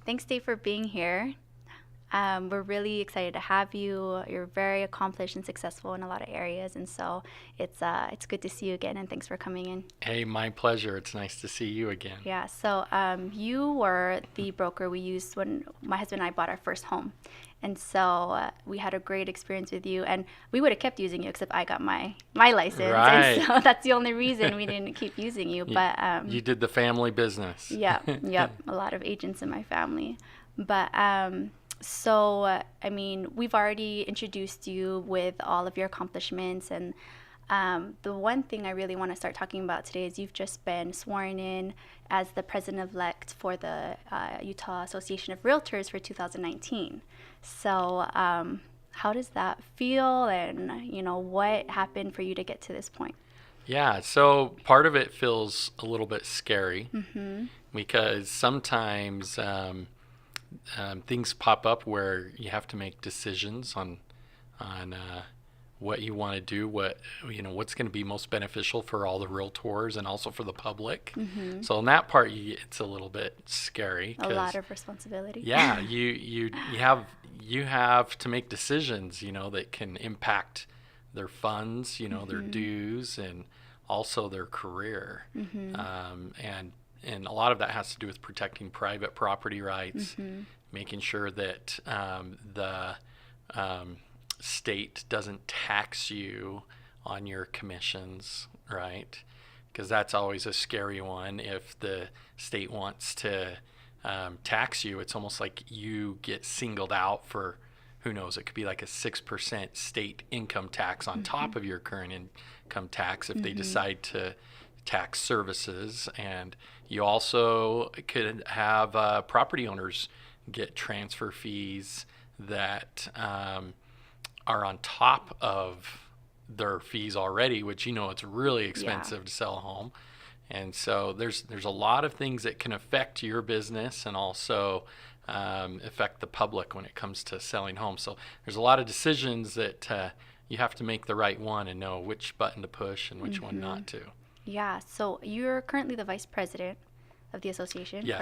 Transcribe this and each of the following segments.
Thanks, Dave, for being here. We're really excited to have you. You're very accomplished and successful in a lot of areas, and so it's good to see you again. And thanks for coming in. Hey, my pleasure. It's nice to see you again. Yeah. So you were the broker we used when my husband and I bought our first home, and so we had a great experience with you. And we would have kept using you except I got my license, and Right. so that's the only reason we didn't keep using you. You, But you did the family business. yep, a lot of agents in my family. But so, I mean, we've already introduced you with all of your accomplishments. And the one thing I really want to start talking about today is you've just been sworn in as the president-elect for the Utah Association of Realtors for 2019. So, how does that feel? And, what happened for you to get to this point? Yeah, so part of it feels a little bit scary Mm-hmm. because sometimes things pop up where you have to make decisions on what you want to do, what's going to be most beneficial for all the realtors and also for the public. Mm-hmm. So in that part, it's a little bit scary A lot because of responsibility. yeah, you have to make decisions, that can impact their funds, their Mm-hmm. dues, and also their career. Mm-hmm. And a lot of that has to do with protecting private property rights, Mm-hmm. making sure that the state doesn't tax you on your commissions, right? Because that's always a scary one. If the state wants to tax you, it's almost like you get singled out for, who knows, it could be like a 6% state income tax on top of your current income tax if they Mm-hmm. decide to tax services. And you also could have property owners get transfer fees that are on top of their fees already, which it's really Yeah. expensive to sell a home. And so there's a lot of things that can affect your business and also affect the public when it comes to selling homes. So there's a lot of decisions that you have to make the right one and know which button to push and which one Mm-hmm. not to. Yeah. So you're currently the vice president of the association, correct?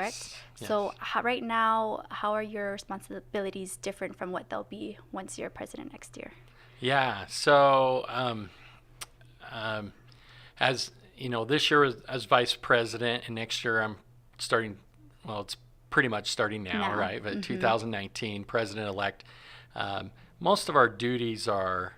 Yes, So yes. right now, how are your responsibilities different from what they'll be once you're president next year? Yeah. So um, as this year as vice president, and next year I'm starting. Well, it's pretty much starting now, Now. right? But Mm-hmm. 2019, president elect. Most of our duties are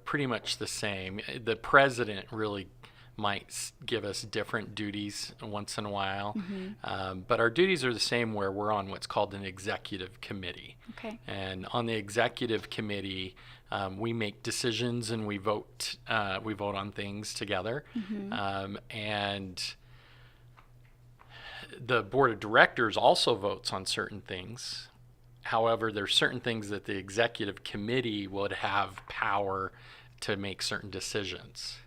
pretty much the same. The president really might give us different duties once in a while, Mm-hmm. but our duties are the same where we're on what's called an executive committee. Okay. And on the executive committee, we make decisions and we vote. We vote on things together, Mm-hmm. and the board of directors also votes on certain things. However, there's certain things that the executive committee would have power to make certain decisions.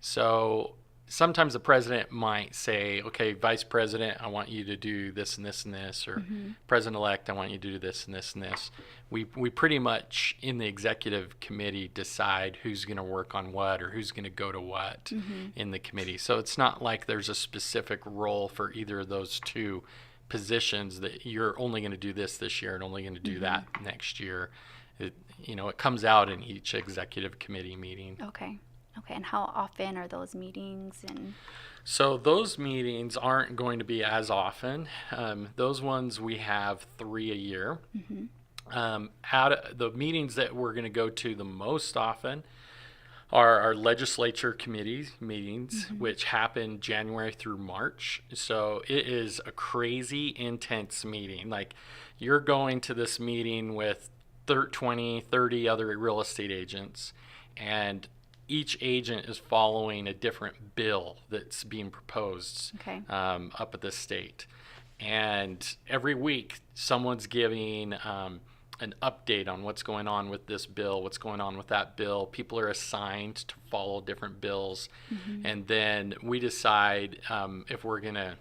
So sometimes the president might say, okay, vice president, I want you to do this and this and this, or Mm-hmm. president-elect, I want you to do this and this and this. We pretty much in the executive committee decide who's going to work on what or who's going to go to what Mm-hmm. in the committee. So it's not like there's a specific role for either of those two positions that you're only going to do this year and only going to do that next year. It comes out in each executive committee meeting. Okay. Okay. And how often are those meetings? And So those meetings aren't going to be as often. Those ones we have 3 a year. mm-hmm. Out of the meetings that we're going to go to the most often are our legislature committee meetings, Mm-hmm. which happen January through March. So it is a crazy intense meeting. Like, you're going to this meeting with 20, 30 other real estate agents, and each agent is following a different bill that's being proposed Okay. up at the state. And every week, someone's giving an update on what's going on with this bill, what's going on with that bill. People are assigned to follow different bills. Mm-hmm. And then we decide if we're going to,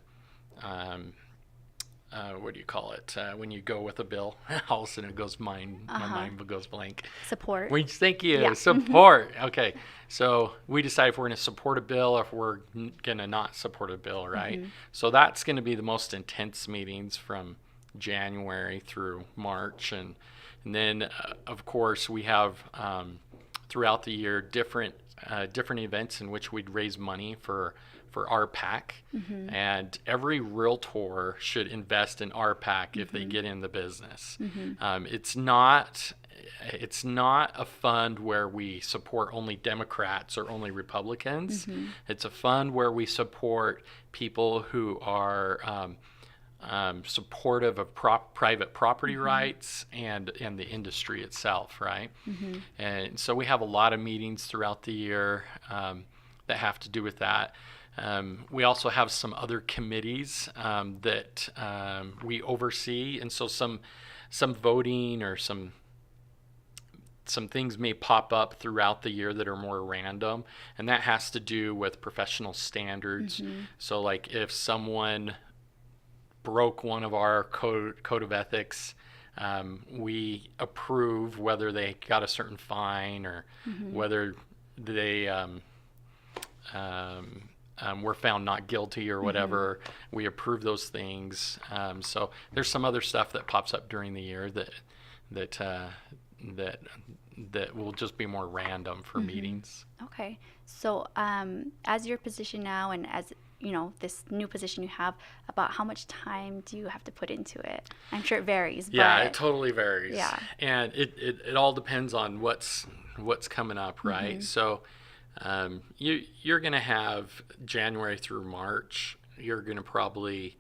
what do you call it? When you go with a bill, all of a sudden it goes my mind goes blank. Support. Thank you. Yeah. Support. Okay. So we decide if we're going to support a bill or if we're going to not support a bill, right? Mm-hmm. So that's going to be the most intense meetings from January through March, and then of course we have throughout the year different events in which we'd raise money for RPAC, and every realtor should invest in RPAC if they get in the business. It's not a fund where we support only Democrats or only Republicans. It's a fund where we support people who are supportive of private property rights and the industry itself, right? And so we have a lot of meetings throughout the year that have to do with that. We also have some other committees that we oversee, and so some voting or some things may pop up throughout the year that are more random, and that has to do with professional standards. So like if someone broke one of our code of ethics, we approve whether they got a certain fine or whether they were found not guilty or whatever. We approve those things. So there's some other stuff that pops up during the year that will just be more random for meetings. Okay. So as your position now, and as you know, this new position you have, about how much time do you have to put into it? I'm sure it varies. Yeah, but it totally varies. Yeah. And it all depends on what's coming up, right? So you're going to have January through March. You're going to probably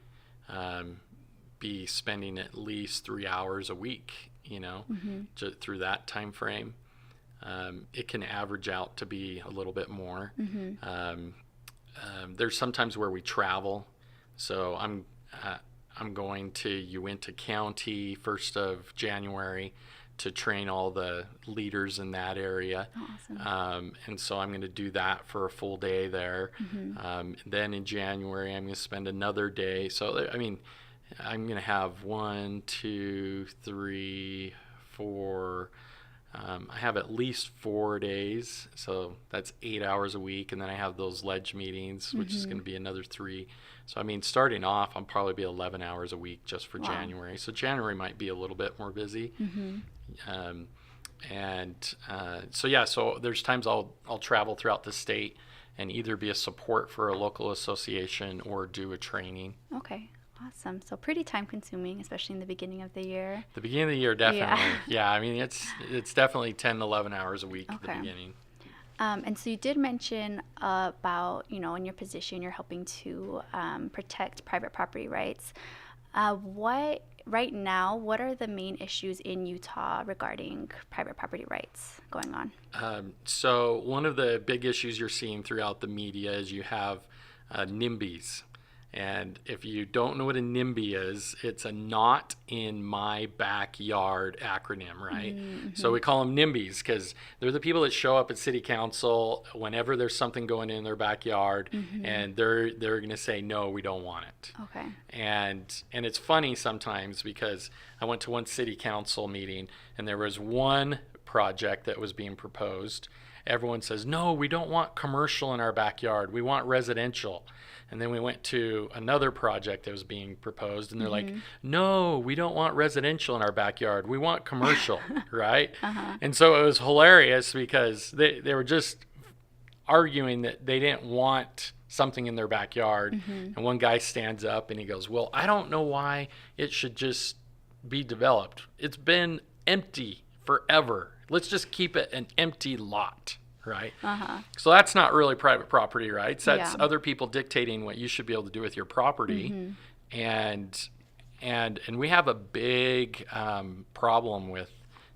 be spending at least 3 hours a week, just through that time frame. It can average out to be a little bit more. There's sometimes where we travel. So I'm going to Uintah County 1st of January to train all the leaders in that area. Awesome. And so I'm going to do that for a full day there. Then in January, I'm going to spend another day. So, I mean, I'm going to have 1, 2, 3, 4. I have at least 4 days, so that's 8 hours a week, and then I have those ledge meetings, which is going to be another 3. So I mean, starting off, I'll probably be 11 hours a week just for January. So January might be a little bit more busy. So there's times I'll travel throughout the state and either be a support for a local association or do a training. Okay. Awesome. So pretty time consuming, especially in the beginning of the year. The beginning of the year, definitely. Yeah, I mean, it's definitely 10, 11 hours a week at the beginning. And so you did mention about, in your position, you're helping to protect private property rights. Right now, what are the main issues in Utah regarding private property rights going on? So one of the big issues you're seeing throughout the media is you have NIMBYs. And if you don't know what a NIMBY is, it's a not in my backyard acronym, right? So we call them NIMBYs because they're the people that show up at city council whenever there's something going in their backyard, and they're going to say, no, we don't want it. Okay. And it's funny sometimes because I went to one city council meeting and there was one project that was being proposed. Everyone says, no, we don't want commercial in our backyard. We want residential. And then we went to another project that was being proposed, and they're like, no, we don't want residential in our backyard. We want commercial, right? And so it was hilarious because they were just arguing that they didn't want something in their backyard. And one guy stands up and he goes, well, I don't know why it should just be developed. It's been empty forever. Let's just keep it an empty lot. Right? So that's not really private property rights. That's other people dictating what you should be able to do with your property. And we have a big problem with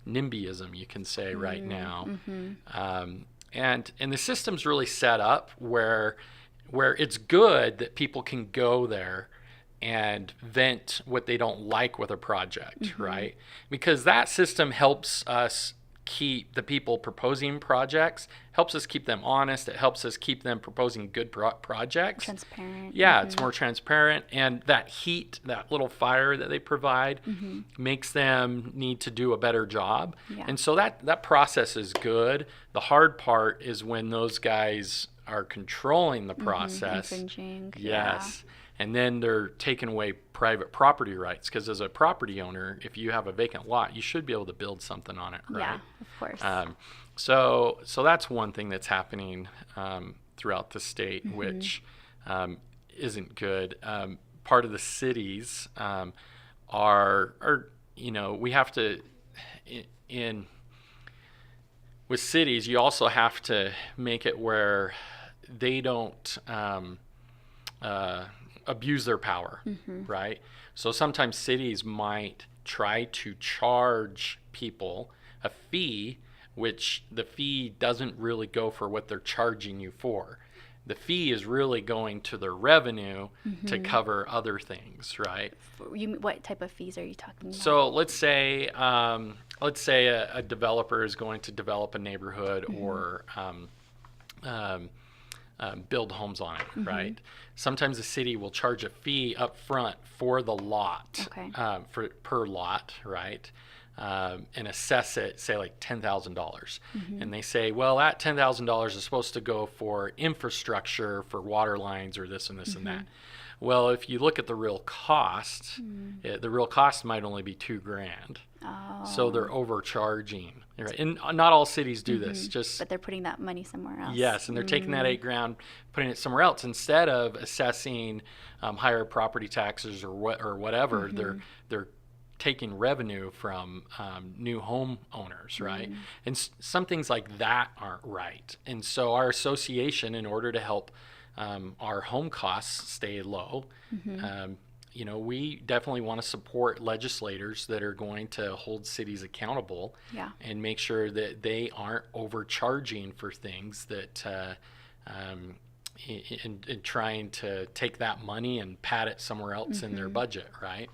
NIMBYism, you can say, right now. And the system's really set up where it's good that people can go there and vent what they don't like with a project, right? Because that system helps us keep the people proposing projects, helps us keep them honest. It helps us keep them proposing good projects. Transparent. Yeah, it's more transparent. And that heat, that little fire that they provide makes them need to do a better job. And so that process is good. The hard part is when those guys are controlling the process. Infringing. Yes. And then they're taking away private property rights, because as a property owner, if you have a vacant lot, you should be able to build something on it, Yeah, right? of course. So that's one thing that's happening throughout the state, which isn't good. Part of the cities are we have to in with cities, you also have to make it where they don't abuse their power, right? So sometimes cities might try to charge people a fee, which the fee doesn't really go for what they're charging you for. The fee is really going to their revenue to cover other things, right? What type of fees are you talking about? So let's say a developer is going to develop a neighborhood or build homes on it, right? Sometimes the city will charge a fee up front for the lot, Okay. per lot, right? And assess it, say like $10,000. And they say, well, that $10,000 is supposed to go for infrastructure, for water lines or this and this and that. Well, if you look at the real cost, the real cost might only be $2,000. Oh. So they're overcharging, right? And not all cities do this. But they're putting that money somewhere else. Yes, and they're taking that $8,000, putting it somewhere else instead of assessing higher property taxes or whatever. They're taking revenue from new home owners, right? And some things like that aren't right. And so our association, in order to help our home costs stay low, we definitely want to support legislators that are going to hold cities accountable and make sure that they aren't overcharging for things that in trying to take that money and pat it somewhere else in their budget, right?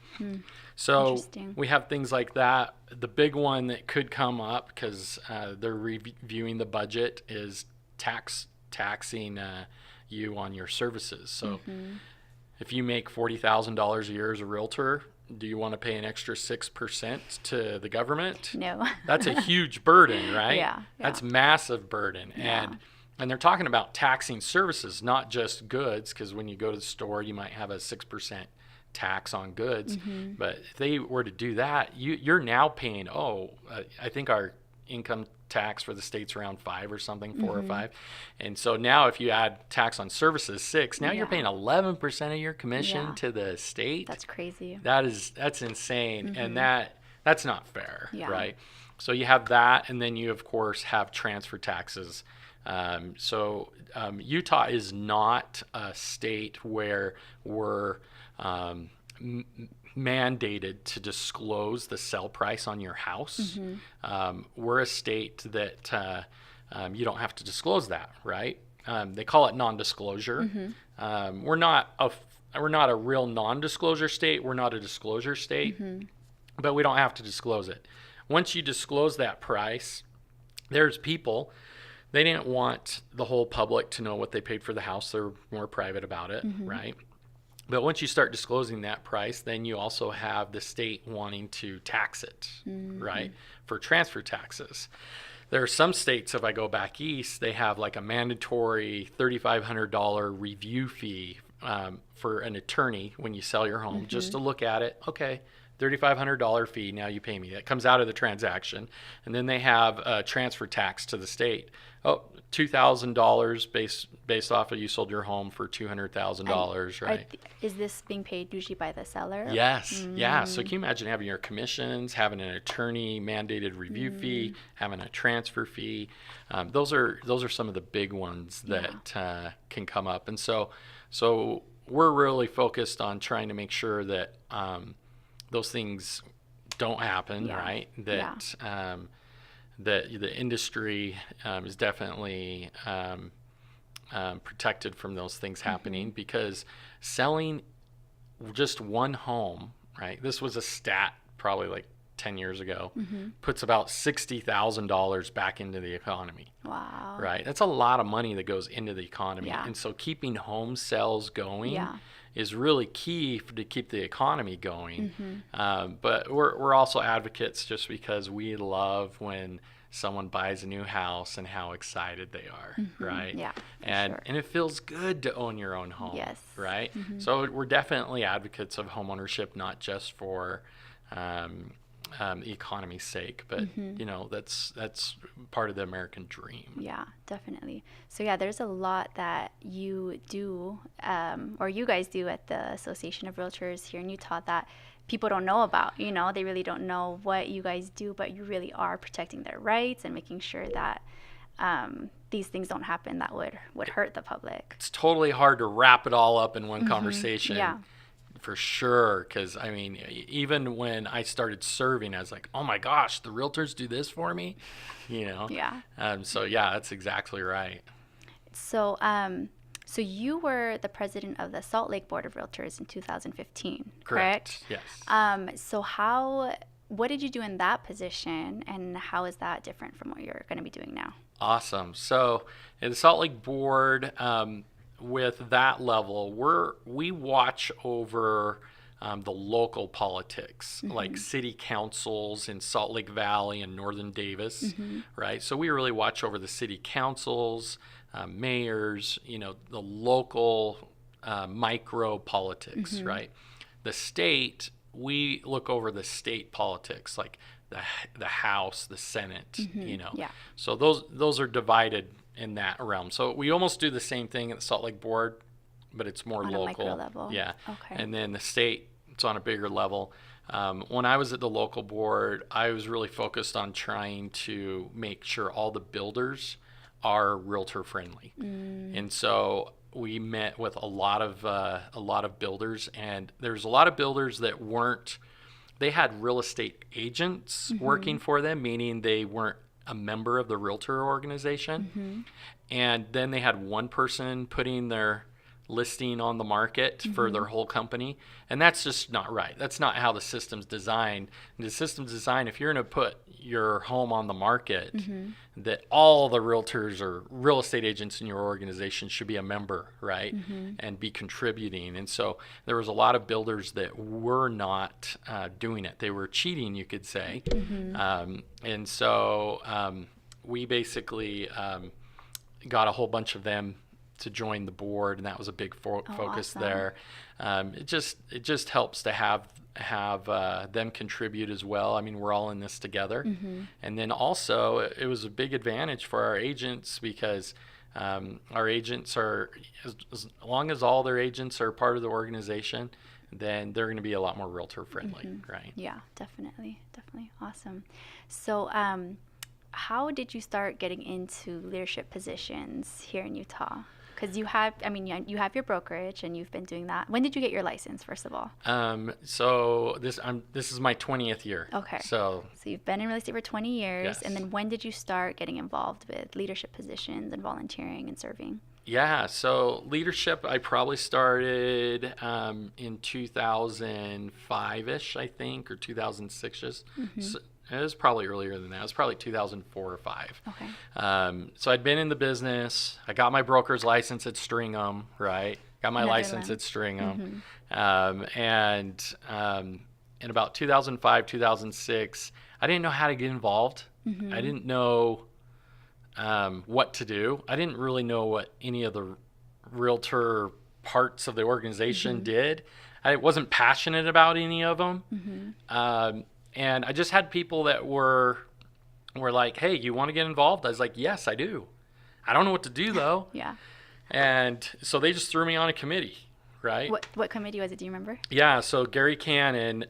So we have things like that. The big one that could come up, because they're reviewing the budget, is taxing you on your services. So if you make $40,000 a year as a realtor, do you want to pay an extra 6% to the government? No. That's a huge burden, right? Yeah. That's massive burden. Yeah. And they're talking about taxing services, not just goods, because when you go to the store, you might have a 6% tax on goods. But if they were to do that, you're now paying, I think our income tax for the state's around 5 or something, 4 or 5. And so now if you add tax on services 6, now you're paying 11% of your commission to the state. That's crazy. That's insane. And that's not fair, Yeah. right? So you have that, and then you of course have transfer taxes. So Utah is not a state where we're mandated to disclose the sell price on your house. We're a state that you don't have to disclose that, right? They call it non-disclosure. We're not a real non-disclosure state. We're not a disclosure state, but we don't have to disclose it. Once you disclose that price, there's people, they didn't want the whole public to know what they paid for the house. They're more private about it, right? But once you start disclosing that price, then you also have the state wanting to tax it, right, for transfer taxes. There are some states, if I go back east, they have like a mandatory $3,500 review fee for an attorney when you sell your home, just to look at it. Okay, $3,500 fee, now you pay me. That comes out of the transaction. And then they have a transfer tax to the state. Oh, $2,000 based off of you sold your home for $200,000, right? Is this being paid usually by the seller? Yes, yeah. So can you imagine having your commissions, having an attorney mandated review fee, having a transfer fee? Those are some of the big ones that can come up. And so we're really focused on trying to make sure that those things don't happen, right? That that the industry is definitely protected from those things happening, because selling just one home, right? This was a stat probably like 10 years ago, puts about $60,000 back into the economy. Wow. Right? That's a lot of money that goes into the economy. And so keeping home sales going is really key to keep the economy going. But we're also advocates, just because we love when someone buys a new house and how excited they are, right? Yeah, for And sure. and it feels good to own your own home, Yes. right? So we're definitely advocates of homeownership, not just for um, the economy's sake, but that's part of the American dream. Yeah, definitely. So yeah, there's a lot that you do, or you guys do at the Association of Realtors here in Utah that people don't know about. They really don't know what you guys do, but you really are protecting their rights and making sure that these things don't happen that would hurt the public. It's totally hard to wrap it all up in one conversation. Yeah. For sure, because even when I started serving, I was like, "Oh my gosh, the realtors do this for me," you know. Yeah. So yeah, that's exactly right. So, so you were the president of the Salt Lake Board of Realtors in 2015, correct? Yes. So what did you do in that position, and how is that different from what you're going to be doing now? Awesome. So in the Salt Lake Board, with that level, we watch over the local politics, like city councils in Salt Lake Valley and Northern Davis, right? So we really watch over the city councils, mayors, the local micro politics, right? The state, we look over the state politics, like the House, the Senate, Yeah. So those are divided in that realm. So we almost do the same thing at the Salt Lake Board, but it's more On local. a micro level. Yeah. Okay. And then the state, it's on a bigger level. When I was at the local board, I was really focused on trying to make sure all the builders are realtor friendly. And so we met with a lot of builders, and there's a lot of builders that weren't. They had real estate agents working for them, meaning they weren't a member of the realtor organization. And then they had one person putting their listing on the market for their whole company. And that's just not right. That's not how the system's designed. The system's designed, if you're going to put your home on the market, that all the realtors or real estate agents in your organization should be a member, right? And be contributing. And so there was a lot of builders that were not doing it. They were cheating, you could say. And so we basically got a whole bunch of them to join the board, and that was a big focus awesome. there. It just helps to have them contribute as well. I mean, we're all in this together. And then also it was a big advantage for our agents because our agents are, as long as all their agents are part of the organization, then they're going to be a lot more realtor friendly, right? Yeah, definitely. Awesome. So, how did you start getting into leadership positions here in Utah? Because you have your brokerage and you've been doing that. When did you get your license, first of all? So this is my 20th year. Okay. So you've been in real estate for 20 years. Yes. And then when did you start getting involved with leadership positions and volunteering and serving? yeah, so leadership I probably started in 2005-ish, I think, or 2006-ish. So it was probably earlier than that. It was probably 2004 or 5. Okay. So I'd been in the business. I got my broker's license at Stringham, right? Got my license at Stringham. And in about 2005, 2006, I didn't know how to get involved. I didn't know what to do. I didn't really know what any of the realtor parts of the organization did. I wasn't passionate about any of them. And I just had people that were like, hey, you want to get involved? I was like, yes, I do. I don't know what to do, though. Yeah. And so they just threw me on a committee, right? What committee was it? Do you remember? Yeah, so Gary Cannon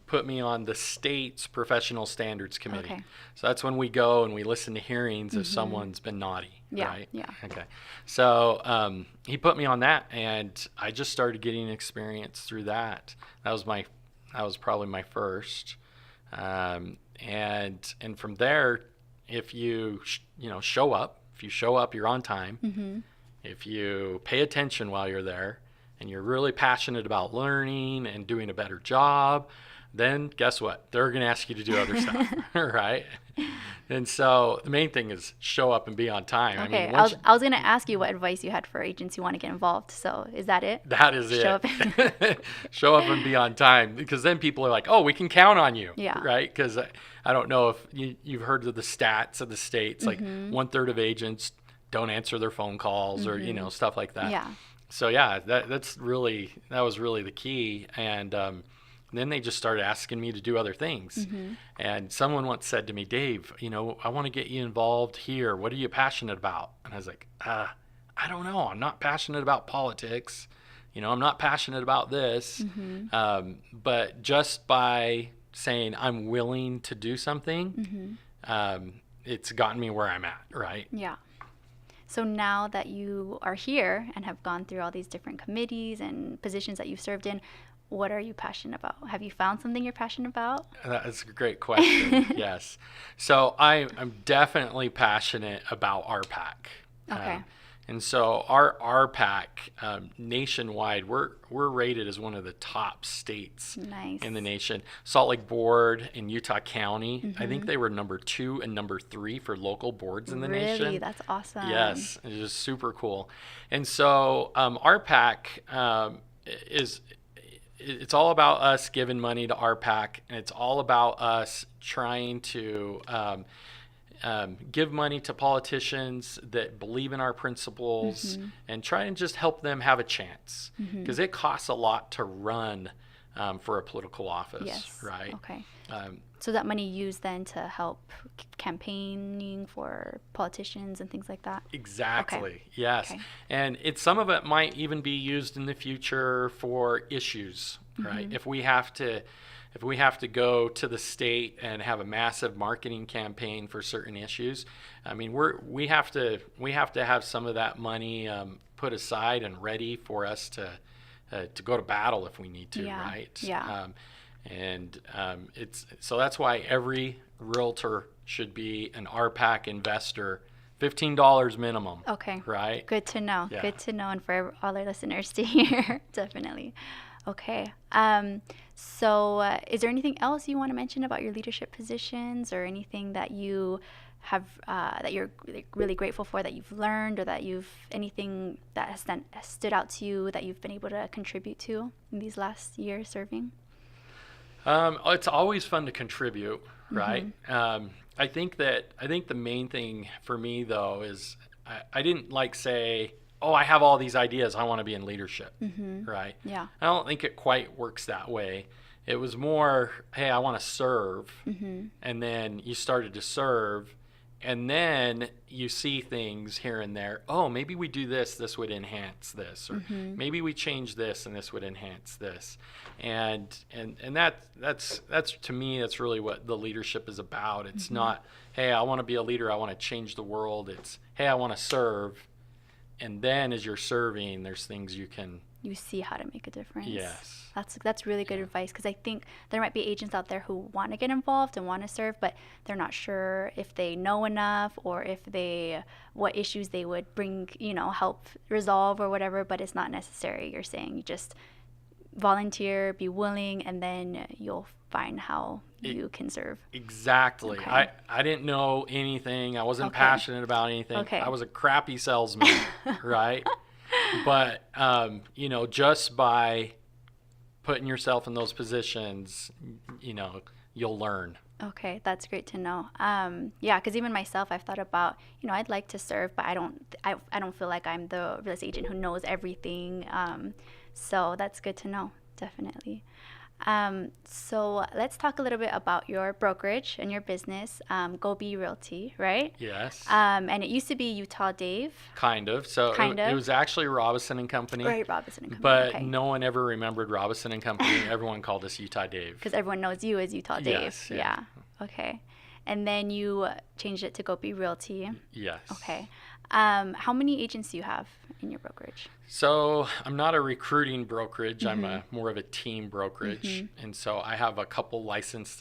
put me on the state's professional standards committee. Okay. So that's when we go and we listen to hearings if someone's been naughty, Yeah, right? yeah. Okay. So he put me on that, and I just started getting experience through that. That was probably my first. And from there, if you show up, you're on time. If you pay attention while you're there and you're really passionate about learning and doing a better job, then guess what? They're going to ask you to do other stuff, right? And so the main thing is show up and be on time. I Okay, mean, once I was gonna ask you what advice you had for agents who want to get involved. So is that it? that is Show it. up. Show up and be on time, because then people are like, oh, we can count on you, Yeah. right? Because I don't know if you've heard of the stats of the states, like 1/3 of agents don't answer their phone calls or, stuff like that. Yeah. So yeah, that was really the key. And then they just started asking me to do other things. And someone once said to me, Dave, I want to get you involved here. What are you passionate about? And I was like, I don't know. I'm not passionate about politics. I'm not passionate about this. But just by saying I'm willing to do something, it's gotten me where I'm at, right? Yeah. So now that you are here and have gone through all these different committees and positions that you've served in, what are you passionate about? Have you found something you're passionate about? That's a great question. Yes. So I'm definitely passionate about RPAC. Okay. And so our RPAC nationwide, we're rated as one of the top states Nice. in the nation. Salt Lake Board in Utah County, I think they were number 2 and number 3 for local boards in the nation. Really? That's awesome. Yes, it is super cool. And so RPAC it's all about us giving money to RPAC, and it's all about us trying to give money to politicians that believe in our principles and try and just help them have a chance, because it costs a lot to run for a political office, Yes. right? Okay. So that money used then to help campaigning for politicians and things like that? Exactly. Okay. Yes. Okay. And some of it might even be used in the future for issues, right? If we have to go to the state and have a massive marketing campaign for certain issues, I mean, we have to have some of that money put aside and ready for us to go to battle if we need to, Yeah. right? Yeah. So that's why every realtor should be an RPAC investor, $15 minimum. Okay. Right? Good to know. Yeah. Good to know, and for all our listeners to hear, definitely. Okay. So is there anything else you want to mention about your leadership positions, or anything that you have that you're really grateful for, that you've learned, or that anything that has stood out to you that you've been able to contribute to in these last years serving? It's always fun to contribute, right? I think the main thing for me though is I didn't say, oh, I have all these ideas, I want to be in leadership, right? Yeah. I don't think it quite works that way. It was more, hey, I want to serve, and then you started to serve, and then you see things here and there. Oh, maybe we do this would enhance this, or maybe we change this and this would enhance this. And that's to me, that's really what the leadership is about. It's not, hey, I want to be a leader, I want to change the world. It's, hey, I want to serve. And then as you're serving, there's things you see how to make a difference. Yes. That's really good advice, because I think there might be agents out there who want to get involved and want to serve, but they're not sure if they know enough, or what issues they would bring, help resolve or whatever. But it's not necessary. You're saying you just volunteer, be willing, and then you'll find how you can serve. Exactly. Okay. I didn't know anything. I wasn't Okay. passionate about anything. Okay. I was a crappy salesman, right? But, just by putting yourself in those positions, you'll learn. Okay, that's great to know. Yeah, because even myself, I've thought about, I'd like to serve, but I don't feel like I'm the real estate agent who knows everything. So that's good to know, definitely. So let's talk a little bit about your brokerage and your business, Go Be Realty, right? Yes. And it used to be Utah Dave. Kind of. So it was actually Robison and Company. Right, Robison and Company. But okay. no one ever remembered Robison and Company. Everyone called us Utah Dave. Because everyone knows you as Utah Dave. Yes, yeah. Yeah. Okay. And then you changed it to Go Be Realty. Yes. Okay. How many agents do you have in your brokerage? So I'm not a recruiting brokerage. I'm more of a team brokerage, and so I have a couple licensed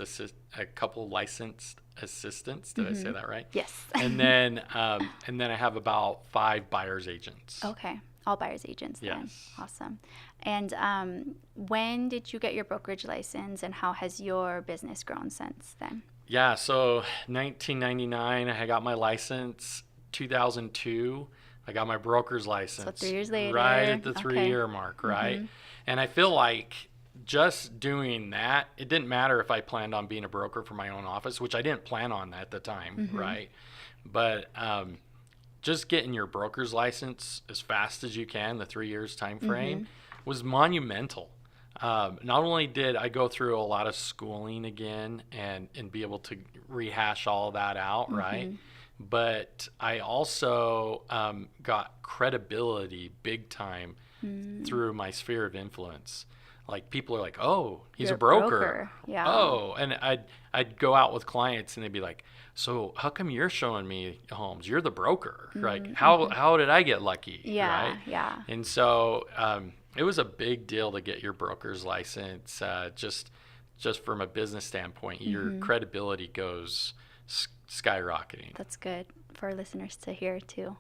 assistants. Did I say that right? Yes. and then I have about 5 buyers agents. Okay. All buyers agents then. Yes. Awesome. And when did you get your brokerage license, and how has your business grown since then? Yeah, so 1999, I got my license. 2002, I got my broker's So license. 3 years Right later. at the Okay. 3 year mark, right? Mm-hmm. And I feel like just doing that, it didn't matter if I planned on being a broker for my own office, which I didn't plan on at the time, Mm-hmm. right? But just getting your broker's license as fast as you can, the 3 years time Mm-hmm. frame, was monumental. Not only did I go through a lot of schooling again and be able to rehash all that out, right? Mm-hmm. But I also got credibility big time Mm. through my sphere of influence. Like people are like, "Oh, he's You're a a broker." broker. Yeah. Oh, and I'd go out with clients and they'd be like, "So how come you're showing me homes? You're the broker, right? Mm-hmm. How did I get lucky, Yeah. right?" Yeah. And so it was a big deal to get your broker's license. Just from a business standpoint, your Mm-hmm. credibility goes skyrocketing. That's good for listeners to hear too.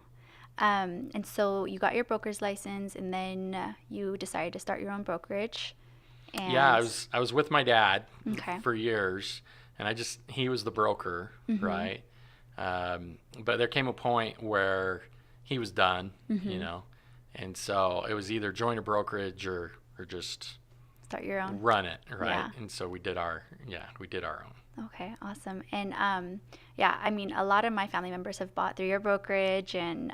And so you got your broker's license, and then you decided to start your own brokerage. Yeah, And I was with my dad okay. for years, and he was the broker, Mm-hmm. right? But there came a point where he was done, Mm-hmm. and so it was either join a brokerage or just Start your own. run it, right? Yeah. And so we did our own. Okay, awesome. And yeah, I mean, a lot of my family members have bought through your brokerage, and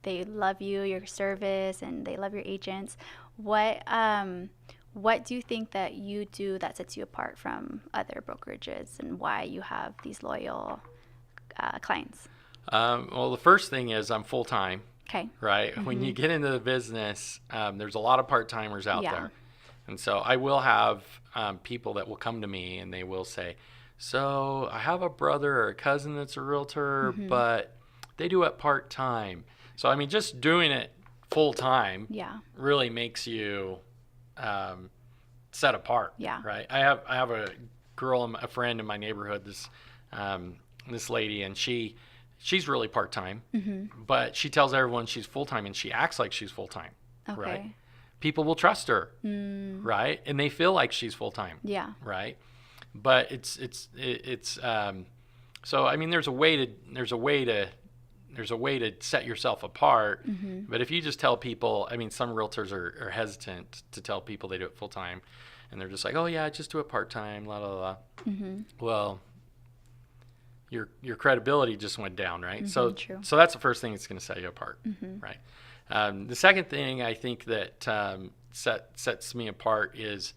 they love you, your service, and they love your agents. What do you think that you do that sets you apart from other brokerages, and why you have these loyal clients? Well, the first thing is I'm full time, Okay. right? When Mm-hmm. you get into the business, there's a lot of part timers out Yeah. there. And so I will have people that will come to me and they will say, "So I have a brother or a cousin that's a realtor, Mm-hmm. but they do it part time." So, I mean, just doing it full time Yeah. really makes you set apart, Yeah. right? I have a a friend in my neighborhood, this lady, and she's really part time, Mm-hmm. but she tells everyone she's full time and she acts like she's full time, Okay. right? People will trust her, Mm, right? And they feel like she's full time, yeah. right? But it's so I mean there's a way to set yourself apart. Mm-hmm. But if you just tell people, I mean, some realtors are hesitant to tell people they do it full time, and they're just like, "Oh yeah, I just do it part time," la la la. Mm-hmm. Well, your credibility just went down, right? Mm-hmm. True. So that's the first thing that's going to set you apart, Mm-hmm. right? The second thing I think that sets me apart is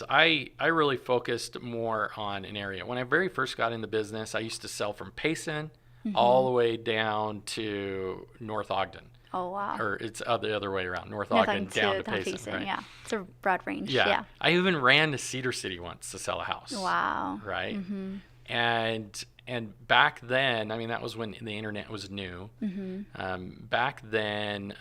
I really focused more on an area. When I very first got in the business, I used to sell from Payson all the way down to North Ogden. Oh wow. Or it's the other way around, North Nothing Ogden down to Payson, right? Yeah. It's a broad range. Yeah. Yeah. I even ran to Cedar City once to sell a house. Wow. Right? Mm-hmm. And back then, I mean, that was when the internet was new. Mm-hmm. Back then,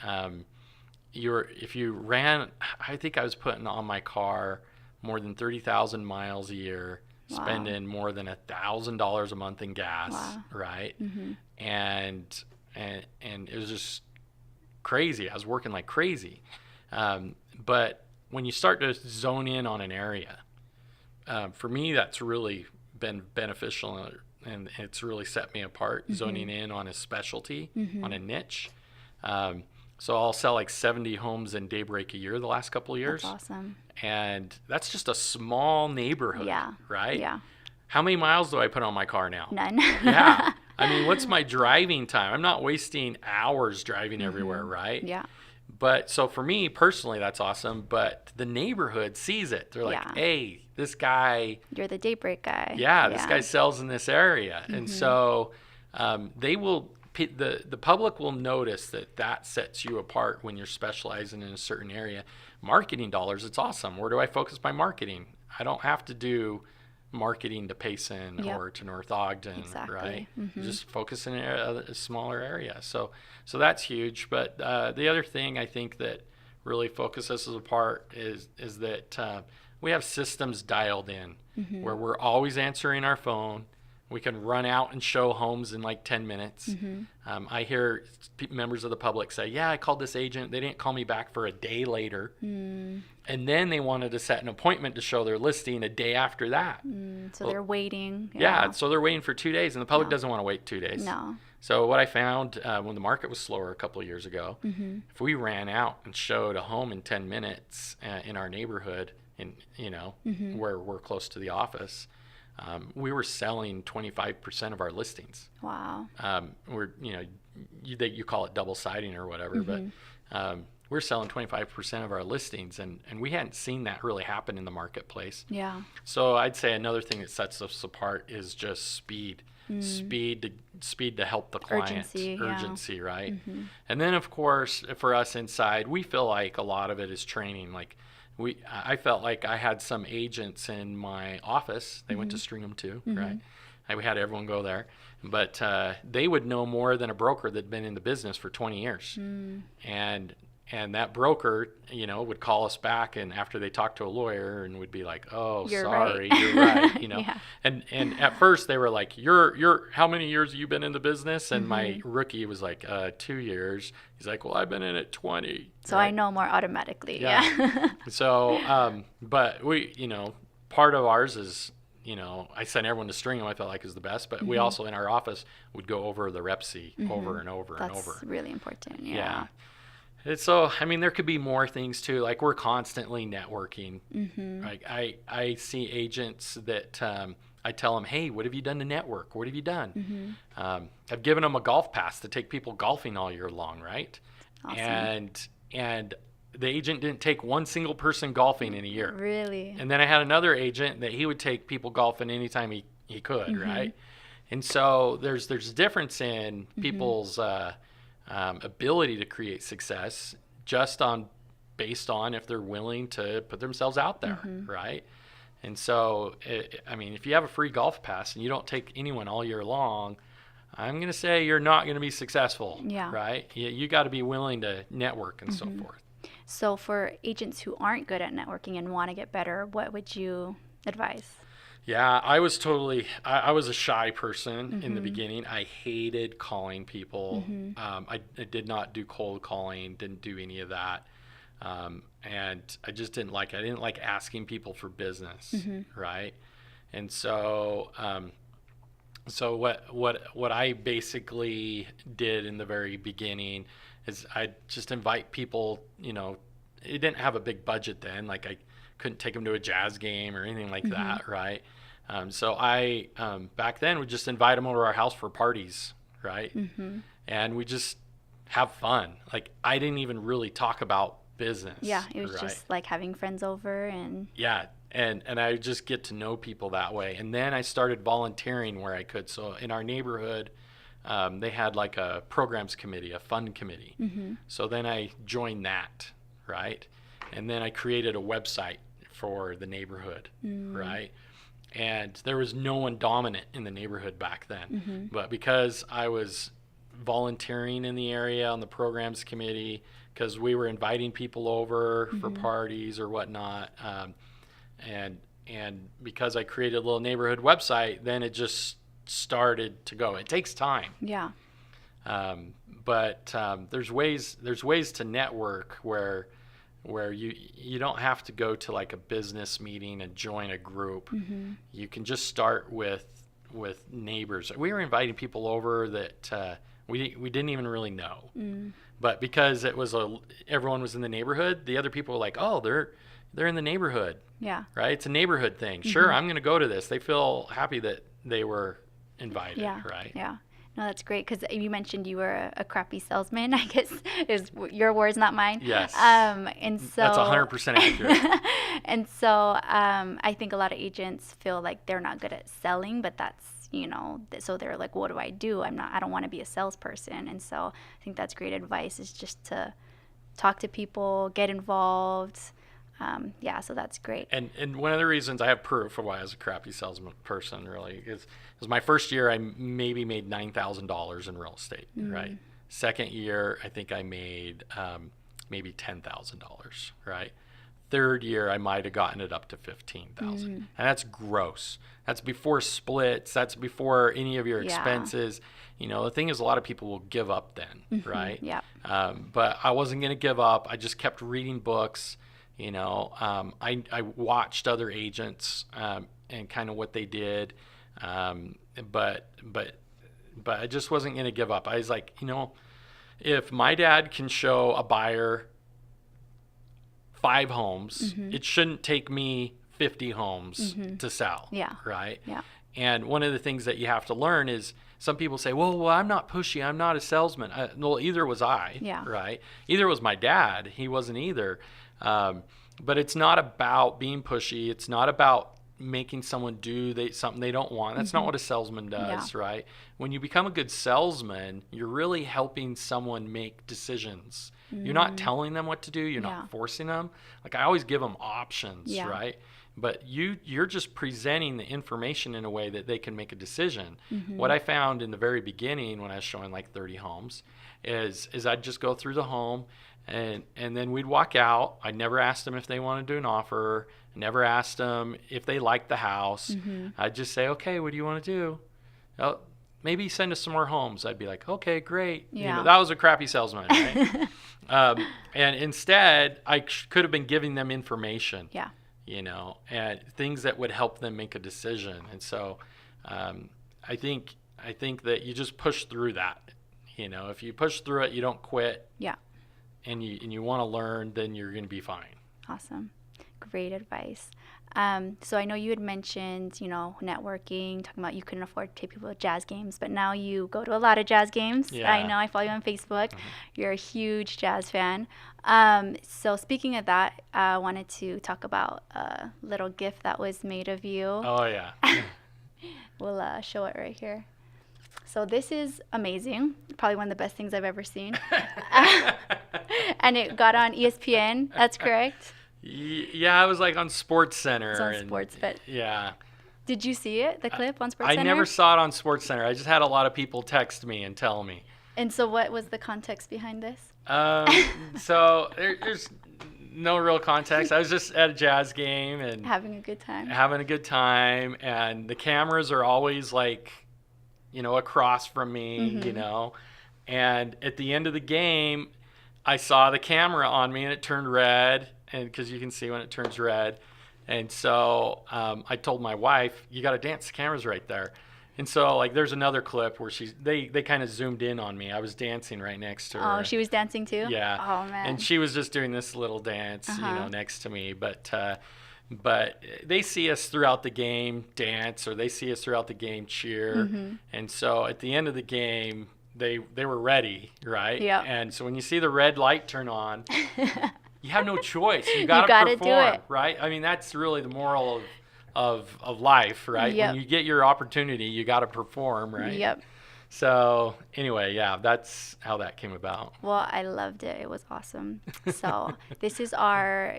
if you ran, I think I was putting on my car more than 30,000 miles a year, Wow. spending more than $1,000 a month in gas, Wow. right? Mm-hmm. And it was just crazy. I was working like crazy. But when you start to zone in on an area, for me, that's really been beneficial, and it's really set me apart, zoning in on a specialty, on a niche. So I'll sell like 70 homes in Daybreak a year the last couple of years. That's awesome. And that's just a small neighborhood, Yeah. right? Yeah. How many miles do I put on my car now? None. Yeah. I mean, what's my driving time? I'm not wasting hours driving everywhere, right? Yeah. But so for me personally, that's awesome. But the neighborhood sees it. They're like, Yeah. "Hey, this guy, You're the Daybreak guy. yeah, this guy sells in this area." And so they will, the public will notice that sets you apart when you're specializing in a certain area. Marketing dollars, it's awesome. Where do I focus my marketing? I don't have to do marketing to Payson Yep. or to North Ogden, Exactly. right? Mhm. Just focus in a smaller area. So that's huge. But the other thing I think that really focuses us apart is that we have systems dialed in where we're always answering our phone. We can run out and show homes in like 10 minutes. I hear members of the public say, yeah, I called this agent. They didn't call me back for a day later. And then they wanted to set an appointment to show their listing a day after that. So they're waiting. Yeah, so they're waiting for 2 days, and the public doesn't want to wait 2 days. No. So what I found when the market was slower a couple of years ago, if we ran out and showed a home in 10 minutes in our neighborhood, where we're close to the office, we were selling 25% of our listings. Wow. You call it double siding or whatever, but we're selling 25% of our listings, and we hadn't seen that really happen in the marketplace. Yeah. So I'd say another thing that sets us apart is just speed. Speed to help the client. Urgency, right? And then of course for us inside, we feel like a lot of it is training. Like I felt like I had some agents in my office. They went to Stringham too, right? We had everyone go there, but they would know more than a broker that'd been in the business for 20 years. And that broker, would call us back, and after they talked to a lawyer, and would be like, "Oh, You're sorry, right. you're right," Yeah. And at first they were like, "You're how many years have you been in the business?" And my rookie was like, 2 years. He's like, "Well, I've been in it 20." So right? I know more automatically. Yeah. Yeah. So, but we, part of ours is, I sent everyone to Stringham. I felt like is the best, but we also in our office would go over the Repsy over and over and over. That's really important. Yeah. So, there could be more things too. Like we're constantly networking. Like I see agents that I tell them, hey, what have you done to network? What have you done? I've given them a golf pass to take people golfing all year long, right? Awesome. And the agent didn't take one single person golfing in a year. Really? And then I had another agent that he would take people golfing anytime he could, right? And so there's a difference in people's ability to create success just based on if they're willing to put themselves out there, right? And so, if you have a free golf pass and you don't take anyone all year long, I'm going to say you're not going to be successful, right? You got to be willing to network and so forth. So for agents who aren't good at networking and want to get better, what would you advise? Yeah, I was a shy person in the beginning. I hated calling people. I did not do cold calling, didn't do any of that. And I just didn't like it. I didn't like asking people for business, right? And so, what I basically did in the very beginning is I just invite people, it didn't have a big budget then. Like I couldn't take them to a jazz game or anything like that, right? So I, back then, would just invite them over to our house for parties, right? And we just have fun. Like, I didn't even really talk about business. Yeah, it was just like having friends over and... Yeah, and I would just get to know people that way. And then I started volunteering where I could. So in our neighborhood, they had like a programs committee, a fund committee. So then I joined that, right? And then I created a website for the neighborhood, right? And there was no one dominant in the neighborhood back then. But because I was volunteering in the area on the programs committee, because we were inviting people over for parties or whatnot, and because I created a little neighborhood website, then it just started to go. It takes time. Yeah. But there's ways to network where you don't have to go to like a business meeting and join a group. You can just start with neighbors. We were inviting people over that we didn't even really know, but because it was everyone was in the neighborhood, the other people were like, oh, they're in the neighborhood. Yeah. Right. It's a neighborhood thing. Sure, I'm going to go to this. They feel happy that they were invited. Yeah. Right. Yeah. No, that's great, because you mentioned you were a crappy salesman. I guess is your words, not mine. Yes. And so that's 100% accurate. And so I think a lot of agents feel like they're not good at selling, but that's so they're like, what do? I don't want to be a salesperson. And so I think that's great advice, is just to talk to people, get involved. So that's great. And one of the reasons I have proof of why I was a crappy salesman person really is my first year I maybe made $9,000 in real estate, right? Second year I think I made maybe $10,000, right? third year, I might have gotten it up to 15,000, and that's gross. That's before splits. That's before any of your Yeah. expenses. The thing is, a lot of people will give up then, right? Yeah. But I wasn't going to give up. I just kept reading books. I watched other agents and kind of what they did, but I just wasn't going to give up. I was like, if my dad can show a buyer 5 homes, it shouldn't take me 50 homes to sell. Yeah. Right. Yeah. And one of the things that you have to learn is some people say, well, I'm not pushy. I'm not a salesman. Well, either was I. Yeah. Right. Either was my dad. He wasn't either. But it's not about being pushy. It's not about making someone do something they don't want. That's not what a salesman does, right? When you become a good salesman, you're really helping someone make decisions. You're not telling them what to do. You're not forcing them. Like, I always give them options, right? But you're just presenting the information in a way that they can make a decision. What I found in the very beginning when I was showing like 30 homes is I'd just go through the home, and then we'd walk out. I never asked them if they wanted to do an offer. I never asked them if they liked the house. I'd just say, okay, what do you want to do? Oh, maybe send us some more homes. I'd be like, okay, great. Yeah. That was a crappy salesman, right? And instead, I could have been giving them information. Yeah. And things that would help them make a decision. And so I think that you just push through that. If you push through it, you don't quit. Yeah. And you want to learn, then you're going to be fine. Awesome. Great advice. So I know you had mentioned, networking, talking about you couldn't afford to take people to jazz games, but now you go to a lot of jazz games. Yeah. I know, I follow you on Facebook. You're a huge jazz fan. So speaking of that, I wanted to talk about a little gift that was made of you. Oh, yeah. We'll show it right here. So this is amazing. Probably one of the best things I've ever seen. And it got on ESPN. That's correct? Yeah, I was like on Sports Center. It's on Sports, but yeah. Did you see it, the clip on Sports Center? I never saw it on Sports Center. I just had a lot of people text me and tell me. And so what was the context behind this? So there's no real context. I was just at a jazz game and having a good time. And the cameras are always like, across from me, and at the end of the game, I saw the camera on me and it turned red, and because you can see when it turns red. And so I told my wife, you got to dance, the camera's right there. And so, like, there's another clip where they kind of zoomed in on me. I was dancing right next to her. Oh, she was dancing too? Yeah. Oh, man. And she was just doing this little dance, next to me. But they see us throughout the game dance, or they see us throughout the game cheer. And so at the end of the game, they were ready, right? Yeah. And so when you see the red light turn on, you have no choice. You got to perform, do it. right? I mean, that's really the moral of life, right? Yep. When you get your opportunity, you got to perform, right? Yep. So anyway, yeah, that's how that came about. Well, I loved it. It was awesome. So this is our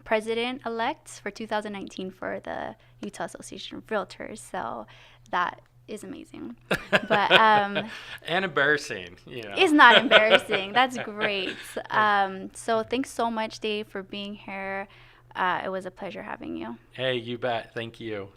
president-elect for 2019 for the Utah Association of Realtors. So that is amazing. But and embarrassing, It's not embarrassing. That's great. So thanks so much, Dave, for being here. It was a pleasure having you. Hey, you bet. Thank you.